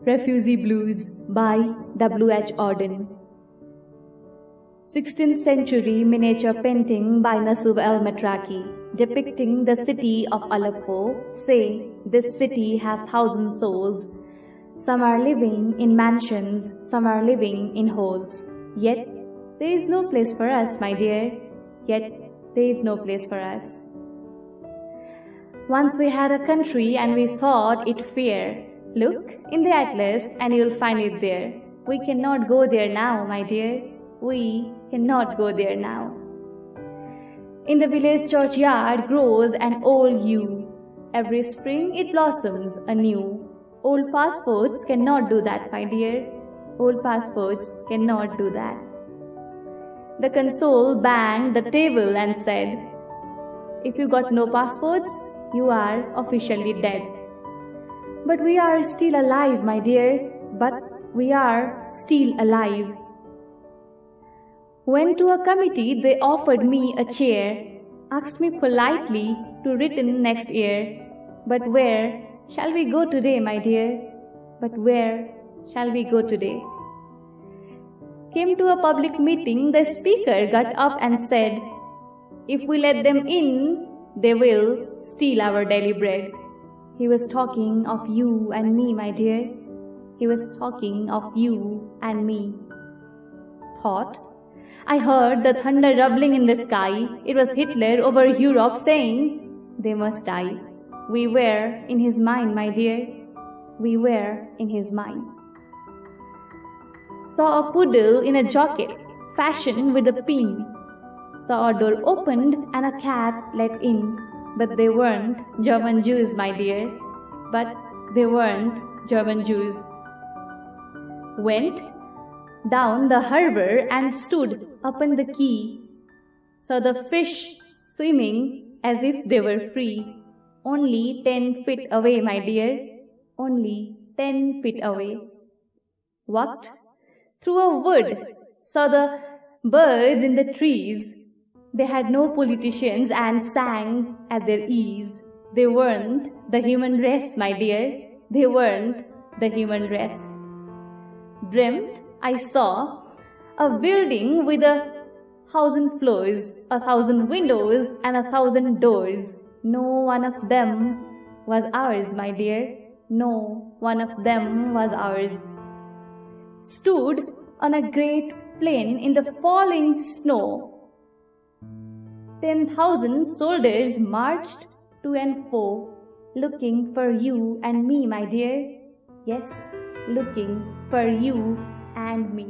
Refugee Blues by W.H. Auden. 16th century miniature painting by Nasub al-Matraki depicting the city of Aleppo say this city has 1,000 souls. Some are living in mansions, some are living in holes. Yet there is no place for us, my dear. Yet there is no place for us. Once we had a country and we thought it fair. Look in the atlas and you'll find it there. We cannot go there now, my dear. We cannot go there now. In the village churchyard grows an old yew. Every spring it blossoms anew. Old passports cannot do that, my dear. Old passports cannot do that. The console banged the table and said, "If you got no passports, you are officially dead." But we are still alive, my dear. But we are still alive. Went to a committee, they offered me a chair, asked me politely to return next year. But where shall we go today, my dear? But where shall we go today? Came to a public meeting, the speaker got up and said, "If we let them in, they will steal our daily bread." He was talking of you and me, my dear. He was talking of you and me. Thought, I heard the thunder rumbling in the sky. It was Hitler over Europe saying, "They must die." We were in his mind, my dear. We were in his mind. Saw a poodle in a jacket, fashioned with a pin. Saw a door opened and a cat let in. But they weren't German Jews, my dear. But they weren't German Jews. Went down the harbor and stood upon the quay. Saw the fish swimming as if they were free. Only 10 feet away, my dear. Only 10 feet away. Walked through a wood. Saw the birds in the trees. They had no politicians and sang at their ease. They weren't the human race, my dear. They weren't the human race. Dreamt I saw a building with 1,000 floors, 1,000 windows and 1,000 doors. No one of them was ours, my dear. No one of them was ours. Stood on a great plain in the falling snow. 10,000 soldiers marched to and fro, looking for you and me, my dear. Yes, looking for you and me.